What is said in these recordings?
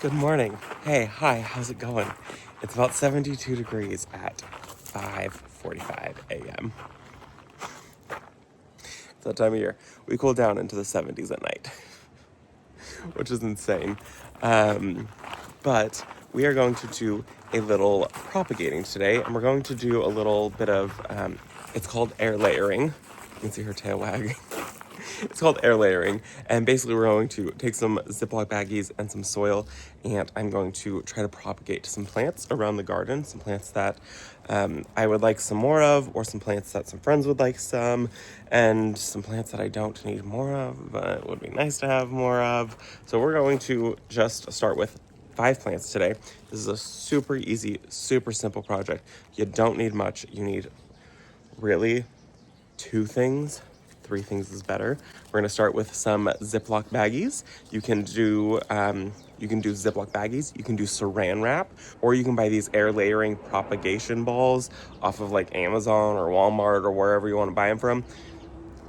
Good morning. Hey, hi, how's it going? It's about 72 degrees at 5:45 a.m. It's that time of year. We cool down into the 70s at night, which is insane. But we are going to do a little propagating today, and we're going to do a little bit of, it's called air layering. You can see her tail wag. It's called air layering, and basically we're going to take some Ziploc baggies and some soil, and I'm going to try to propagate some plants around the garden, some plants that I would like some more of, or some plants that some friends would like some, and some plants that I don't need more of, but would be nice to have more of. So we're going to just start with 5 plants today. This is a super easy, super simple project. You don't need much. You need really 2 things. 3 things is better. We're gonna start with some Ziploc baggies. You can do Ziploc baggies, you can do saran wrap, or you can buy these air layering propagation balls off of like Amazon or Walmart or wherever you wanna buy them from.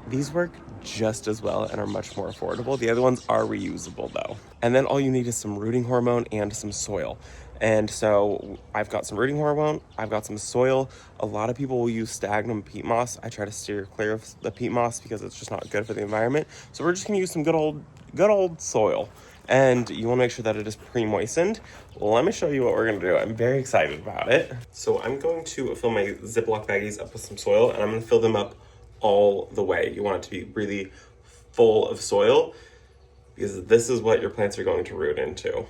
These work just as well and are much more affordable. The other ones are reusable though. And then all you need is some rooting hormone and some soil. And so I've got some rooting hormone, I've got some soil. A lot of people will use sphagnum peat moss. I try to steer clear of the peat moss because it's just not good for the environment. So we're just gonna use some good old soil. And you wanna make sure that it is pre-moistened. Well, let me show you what we're gonna do. I'm very excited about it. So I'm going to fill my Ziploc baggies up with some soil, and I'm gonna fill them up all the way. You want it to be really full of soil because this is what your plants are going to root into.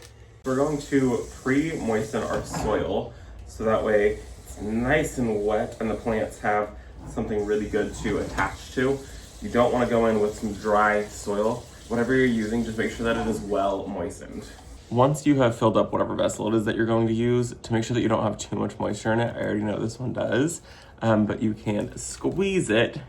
We're going to pre-moisten our soil so that way it's nice and wet and the plants have something really good to attach to. You don't want to go in with some dry soil. Whatever you're using, just make sure that it is well moistened. Once you have filled up whatever vessel it is that you're going to use, to make sure that you don't have too much moisture in it, I already know this one does, but you can squeeze it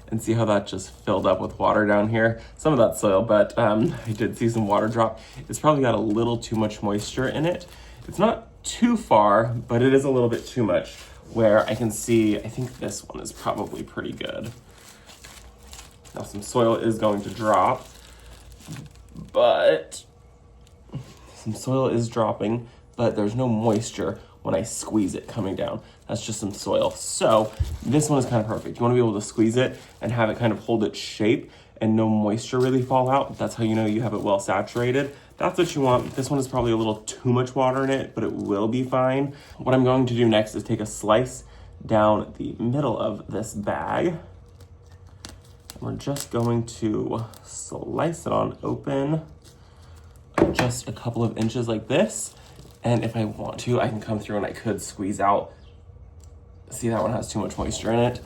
and see how that just filled up with water down here. Some of that soil, but I did see some water drop. It's probably got a little too much moisture in it. It's not too far, but it is a little bit too much, where I can see, I think this one is probably pretty good. Now some soil is going to drop, but some soil is dropping, but there's no moisture when I squeeze it coming down. That's just some soil. So this one is kind of perfect. You want to be able to squeeze it and have it kind of hold its shape and no moisture really fall out. That's how you know you have it well saturated. That's what you want. This one is probably a little too much water in it, but it will be fine. What I'm going to do next is take a slice down the middle of this bag. We're just going to slice it on open just a couple of inches like this. And if I want to, I can come through and I could squeeze out. See, that one has too much moisture in it.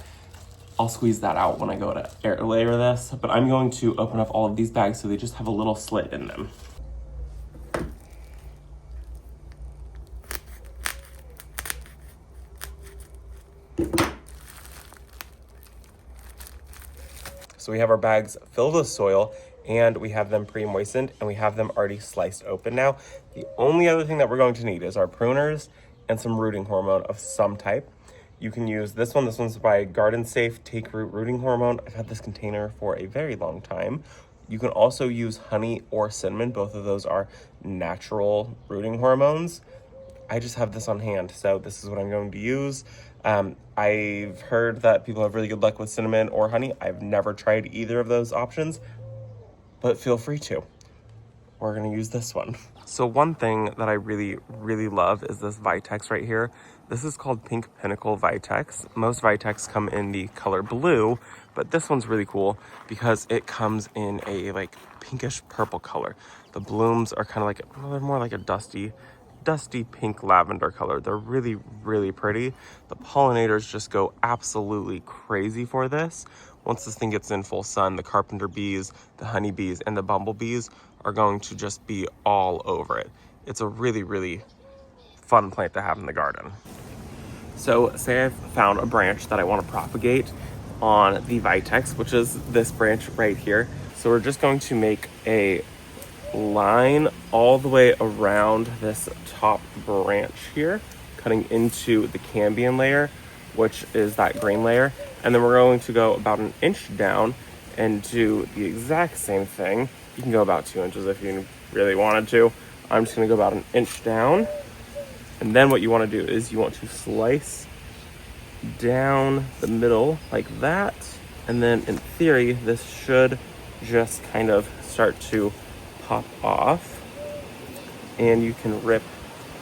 I'll squeeze that out when I go to air layer this, but I'm going to open up all of these bags so they just have a little slit in them. So we have our bags filled with soil, and we have them pre-moistened, and we have them already sliced open now. The only other thing that we're going to need is our pruners and some rooting hormone of some type. You can use this one. This one's by Garden Safe Take Root Rooting Hormone. I've had this container for a very long time. You can also use honey or cinnamon. Both of those are natural rooting hormones. I just have this on hand, so this is what I'm going to use. I've heard that people have really good luck with cinnamon or honey. I've never tried either of those options, but feel free to. We're gonna use this one. So one thing that I really, really love is this vitex right here. This is called Pink Pinnacle Vitex. Most vitex come in the color blue, but this one's really cool because it comes in a like pinkish purple color. The blooms are kind of like, well, they're more like a dusty pink lavender color. They're really, really pretty. The pollinators just go absolutely crazy for this. Once this thing gets in full sun, the carpenter bees, the honeybees, and the bumblebees are going to just be all over it. It's a really, really fun plant to have in the garden. So say I've found a branch that I want to propagate on the vitex, which is this branch right here. So we're just going to make a line all the way around this top branch here, cutting into the cambium layer, which is that green layer. And then we're going to go about 1 inch down and do the exact same thing. You can go about 2 inches if you really wanted to, I'm just gonna go about an inch down. And then what you wanna do is you want to slice down the middle like that. And then in theory, this should just kind of start to pop off. And you can rip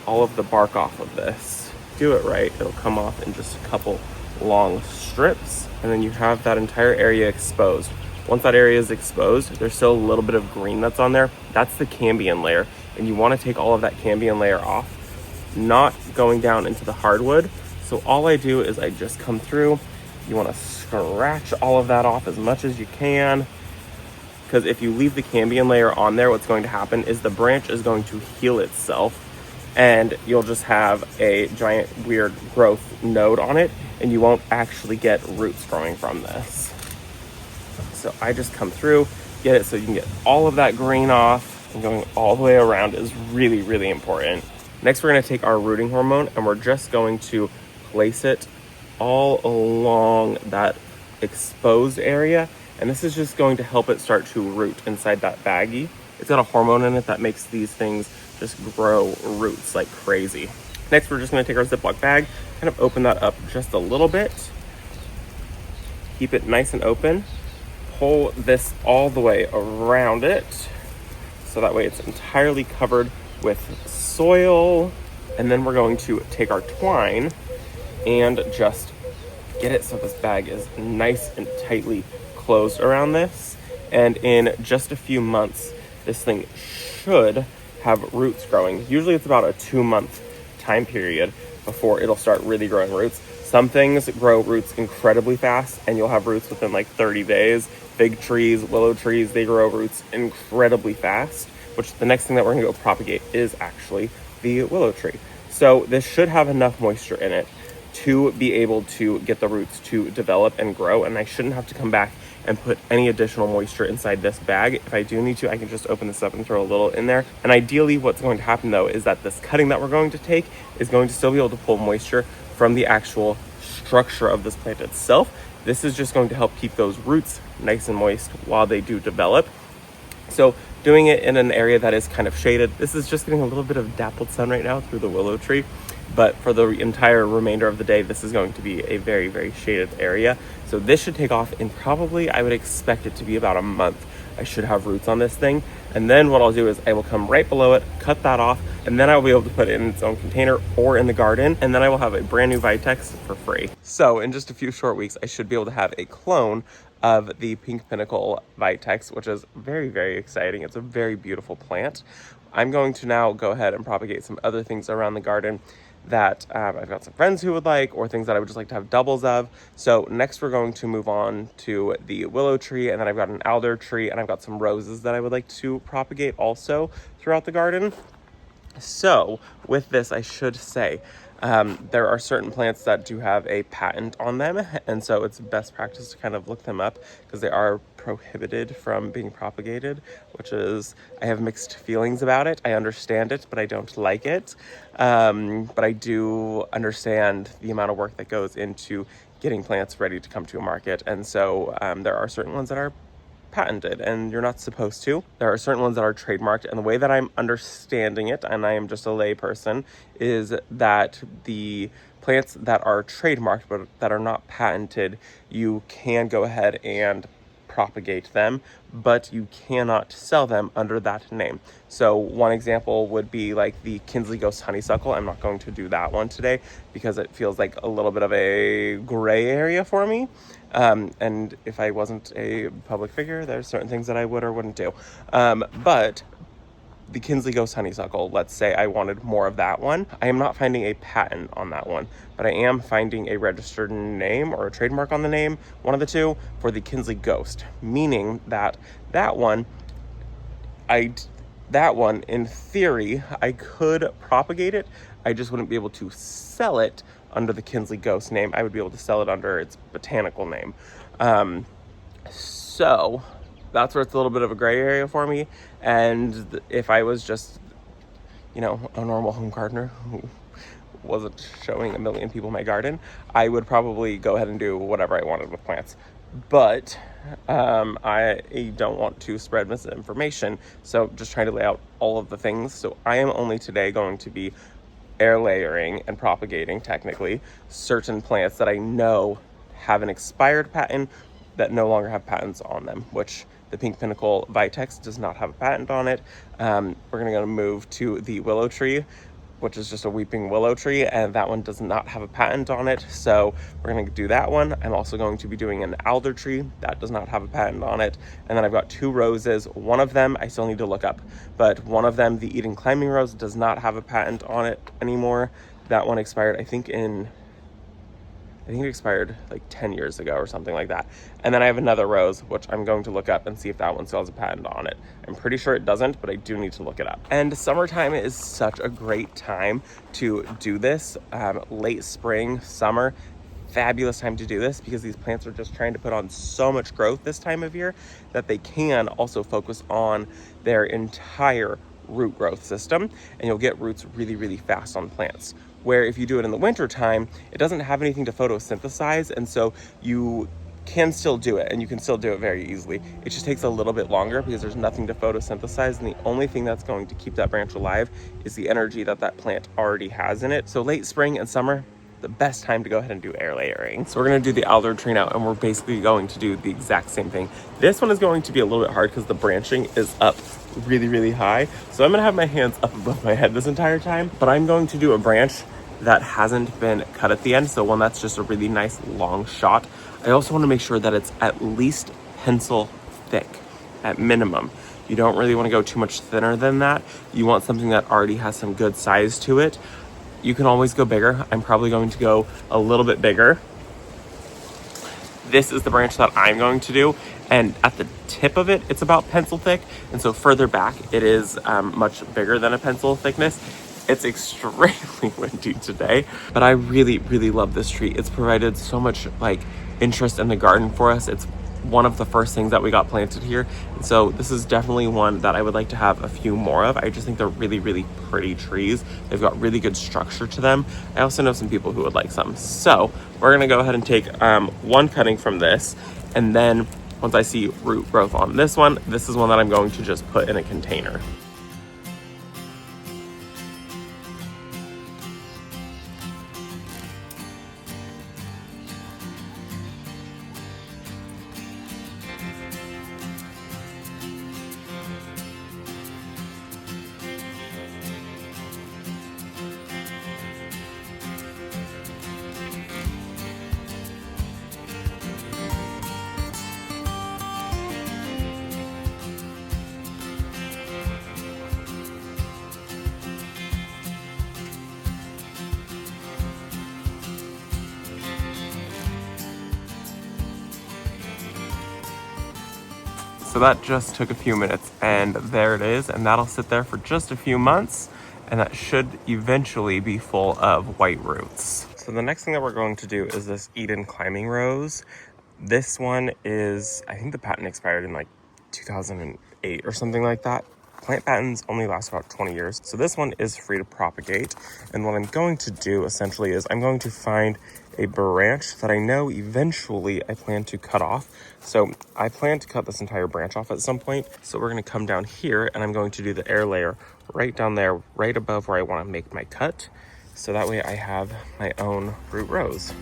all of the bark off of this. Do it right, it'll come off in just a couple long strips. And then you have that entire area exposed. Once that area is exposed, there's still a little bit of green that's on there. That's the cambium layer. And you wanna take all of that cambium layer off, not going down into the hardwood. So all I do is I just come through. You wanna scratch all of that off as much as you can, because if you leave the cambium layer on there, what's going to happen is the branch is going to heal itself and you'll just have a giant weird growth node on it and you won't actually get roots growing from this. So I just come through, get it so you can get all of that green off, and going all the way around is really, really important. Next, we're gonna take our rooting hormone and we're just going to place it all along that exposed area. And this is just going to help it start to root inside that baggie. It's got a hormone in it that makes these things just grow roots like crazy. Next, we're just gonna take our Ziploc bag, kind of open that up just a little bit. Keep it nice and open. Pull this all the way around it, so that way it's entirely covered with soil. And then we're going to take our twine and just get it so this bag is nice and tightly closed around this. And in just a few months, this thing should have roots growing. Usually it's about a 2-month time period before it'll start really growing roots. Some things grow roots incredibly fast and you'll have roots within like 30 days. Big trees, willow trees, they grow roots incredibly fast, which the next thing that we're gonna go propagate is actually the willow tree. So this should have enough moisture in it to be able to get the roots to develop and grow, and I shouldn't have to come back and put any additional moisture inside this bag. If I do need to, I can just open this up and throw a little in there. And ideally what's going to happen though is that this cutting that we're going to take is going to still be able to pull moisture from the actual structure of this plant itself. This is just going to help keep those roots nice and moist while they do develop. So doing it in an area that is kind of shaded, this is just getting a little bit of dappled sun right now through the willow tree. But for the entire remainder of the day, this is going to be a very, very shaded area. So this should take off in probably, I would expect it to be about a month. I should have roots on this thing. And then what I'll do is I will come right below it, cut that off, and then I will be able to put it in its own container or in the garden. And then I will have a brand new vitex for free. So in just a few short weeks, I should be able to have a clone of the Pink Pinnacle vitex, which is very, very exciting. It's a very beautiful plant. I'm going to now go ahead and propagate some other things around the garden that I've got some friends who would like, or things that I would just like to have doubles of. So next we're going to move on to the willow tree, and then I've got an alder tree, and I've got some roses that I would like to propagate also throughout the garden. So with this, I should say, there are certain plants that do have a patent on them, and so it's best practice to kind of look them up because they are prohibited from being propagated, which is, I have mixed feelings about it. I understand it, but I don't like it. But I do understand the amount of work that goes into getting plants ready to come to a market, and so there are certain ones that are patented and you're not supposed to. There are certain ones that are trademarked, and the way that I'm understanding it, and I am just a lay person, is that the plants that are trademarked but that are not patented, you can go ahead and propagate them, but you cannot sell them under that name. So one example would be like the Kinsley Ghost honeysuckle. I'm not going to do that one today because it feels like a little bit of a gray area for me. And if I wasn't a public figure, there's certain things that I would or wouldn't do. But the Kinsley Ghost honeysuckle, let's say I wanted more of that one. I am not finding a patent on that one, but I am finding a registered name or a trademark on the name, one of the two, for the Kinsley Ghost, meaning that that one, in theory, I could propagate it. I just wouldn't be able to sell it under the Kinsley Ghost name. I would be able to sell it under its botanical name. So that's where it's a little bit of a gray area for me. And if I was just, a normal home gardener who wasn't showing a million people my garden, I would probably go ahead and do whatever I wanted with plants. but I don't want to spread misinformation. So just trying to lay out all of the things. So I am only today going to be air layering and propagating, technically, certain plants that I know have an expired patent that no longer have patents on them, which the pink pinnacle vitex does not have a patent on it. We're going to move to the willow tree, which is just a weeping willow tree, and that one does not have a patent on it. So we're going to do that one. I'm also going to be doing an alder tree that does not have a patent on it. And then I've got 2 roses. One of them I still need to look up, but one of them, the Eden climbing rose, does not have a patent on it anymore. That one expired, I think it expired like 10 years ago or something like that. And then I have another rose, which I'm going to look up and see if that one still has a patent on it. I'm pretty sure it doesn't, but I do need to look it up. And summertime is such a great time to do this. Late spring, summer, fabulous time to do this because these plants are just trying to put on so much growth this time of year that they can also focus on their entire root growth system, and you'll get roots really, really fast on plants. Where if you do it in the winter time, it doesn't have anything to photosynthesize, and so you can still do it, and you can still do it very easily. It just takes a little bit longer because there's nothing to photosynthesize, and the only thing that's going to keep that branch alive is the energy that that plant already has in it. So late spring and summer, the best time to go ahead and do air layering. So we're going to do the alder tree now, and we're basically going to do the exact same thing. This one is going to be a little bit hard because the branching is up really, really high. So I'm going to have my hands up above my head this entire time, but I'm going to do a branch that hasn't been cut at the end, so one that's just a really nice long shot. I also want to make sure that it's at least pencil thick at minimum. You don't really want to go too much thinner than that. You want something that already has some good size to it. You can always go bigger. I'm probably going to go a little bit bigger. This is the branch that I'm going to do, and at the tip of it, it's about pencil thick, and so further back, it is much bigger than a pencil thickness. It's extremely windy today, but I really, really love this tree. It's provided so much interest in the garden for us. It's one of the first things that we got planted here. And so this is definitely one that I would like to have a few more of. I just think they're really, really pretty trees. They've got really good structure to them. I also know some people who would like some. So we're gonna go ahead and take one cutting from this, and then once I see root growth on this one, this is one that I'm going to just put in a container. So that just took a few minutes, and there it is, and that'll sit there for just a few months, and that should eventually be full of white roots. So the next thing that we're going to do is this Eden climbing rose. This one is, I think the patent expired in 2008 or something like that. Plant patents only last about 20 years. So this one is free to propagate. And what I'm going to do essentially is I'm going to find a branch that I know eventually I plan to cut off. So I plan to cut this entire branch off at some point. So we're going to come down here, and I'm going to do the air layer right down there, right above where I want to make my cut. So that way I have my own root rose.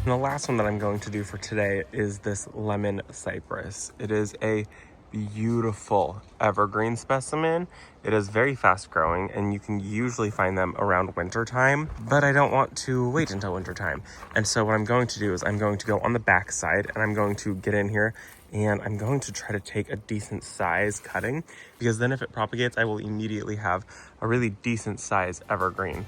And the last one that I'm going to do for today is this lemon cypress. It is a beautiful evergreen specimen. It is very fast growing and you can usually find them around winter time, but I don't want to wait until winter time. And so what I'm going to do is I'm going to go on the back side and I'm going to get in here and I'm going to try to take a decent size cutting, because then if it propagates, I will immediately have a really decent size evergreen.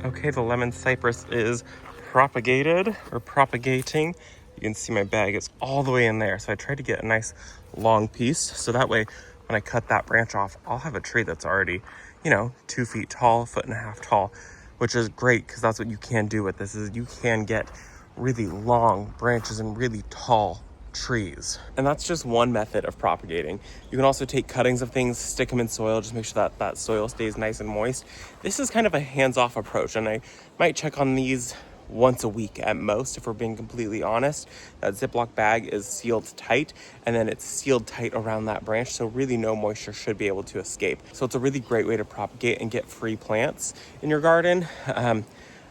Okay, the lemon cypress is propagated or propagating. You can see my bag is all the way in there. So I tried to get a nice long piece. So that way, when I cut that branch off, I'll have a tree that's already, 2 feet tall, 1.5 feet tall, which is great because that's what you can do with this, is you can get really long branches and really tall trees. And that's just one method of propagating. You can also take cuttings of things, stick them in soil, just make sure that soil stays nice and moist. This is kind of a hands-off approach, and I might check on these once a week at most, if we're being completely honest. That Ziploc bag is sealed tight, and then it's sealed tight around that branch, so really no moisture should be able to escape. So it's a really great way to propagate and get free plants in your garden.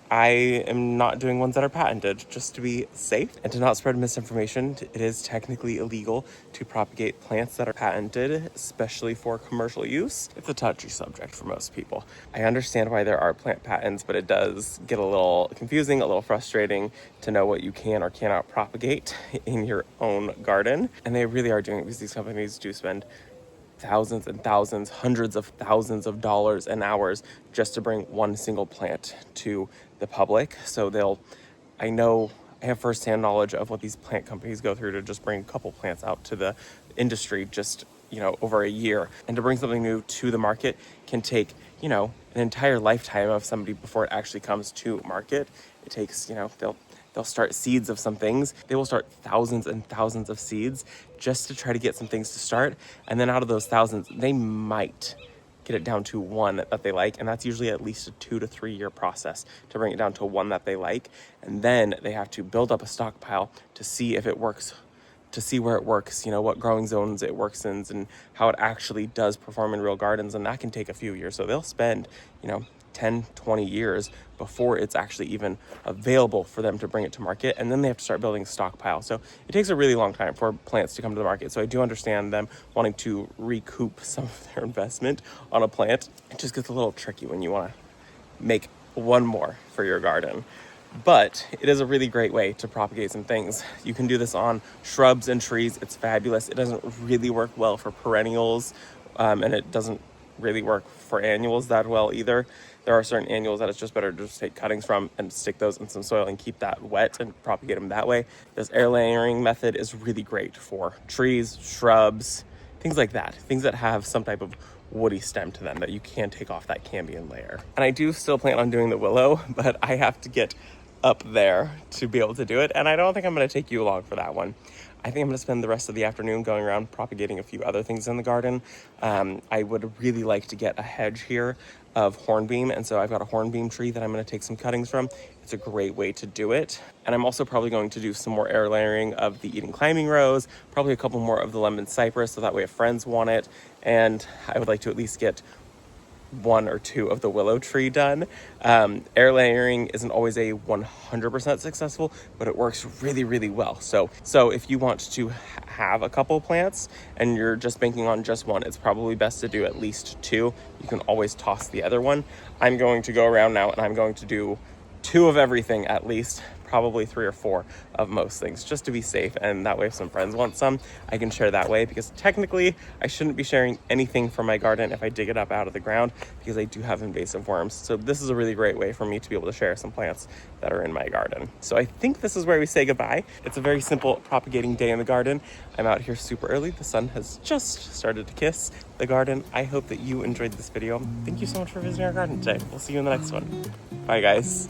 I am not doing ones that are patented, just to be safe and to not spread misinformation. It is technically illegal to propagate plants that are patented, especially for commercial use. It's a touchy subject for most people. I understand why there are plant patents, but it does get a little confusing, a little frustrating to know what you can or cannot propagate in your own garden. And they really are doing it because these companies do spend thousands and thousands, hundreds of thousands of dollars and hours just to bring one single plant to the public. So I have firsthand knowledge of what these plant companies go through to just bring a couple plants out to the industry just, over a year. And to bring something new to the market can take, an entire lifetime of somebody before it actually comes to market. It takes, they'll start seeds of some things. They will start thousands and thousands of seeds just to try to get some things to start. And then out of those thousands, they might get it down to one that they like. And that's usually at least a 2 to 3 year process to bring it down to one that they like. And then they have to build up a stockpile to see if it works, to see where it works, what growing zones it works in and how it actually does perform in real gardens. And that can take a few years. So they'll spend, 10, 20 years before it's actually even available for them to bring it to market. And then they have to start building a stockpile. So it takes a really long time for plants to come to the market. So I do understand them wanting to recoup some of their investment on a plant. It just gets a little tricky when you want to make one more for your garden. But it is a really great way to propagate some things. You can do this on shrubs and trees. It's fabulous. It doesn't really work well for perennials, and it doesn't really work for annuals that well either. There are certain annuals that it's just better to just take cuttings from and stick those in some soil and keep that wet and propagate them that way. This air layering method is really great for trees, shrubs, things like that. Things that have some type of woody stem to them that you can take off that cambium layer. And I do still plan on doing the willow, but I have to get up there to be able to do it. And I don't think I'm going to take you along for that one. I think I'm going to spend the rest of the afternoon going around propagating a few other things in the garden. I would really like to get a hedge here of hornbeam. And so I've got a hornbeam tree that I'm going to take some cuttings from. It's a great way to do it. And I'm also probably going to do some more air layering of the Eden climbing rose, probably a couple more of the lemon cypress, so that way if friends want it. And I would like to at least get 1 or 2 of the willow tree done. Air layering isn't always a 100% successful, but it works really, really well. So if you want to have a couple plants and you're just banking on just one, it's probably best to do at least 2. You can always toss the other one. I'm going to go around now and I'm going to do 2 of everything at least, probably 3 or 4 of most things, just to be safe. And that way if some friends want some, I can share that way, because technically I shouldn't be sharing anything from my garden if I dig it up out of the ground, because I do have invasive worms. So this is a really great way for me to be able to share some plants that are in my garden. So I think this is where we say goodbye. It's a very simple propagating day in the garden. I'm out here super early. The sun has just started to kiss the garden. I hope that you enjoyed this video. Thank you so much for visiting our garden today. We'll see you in the next one. Bye guys.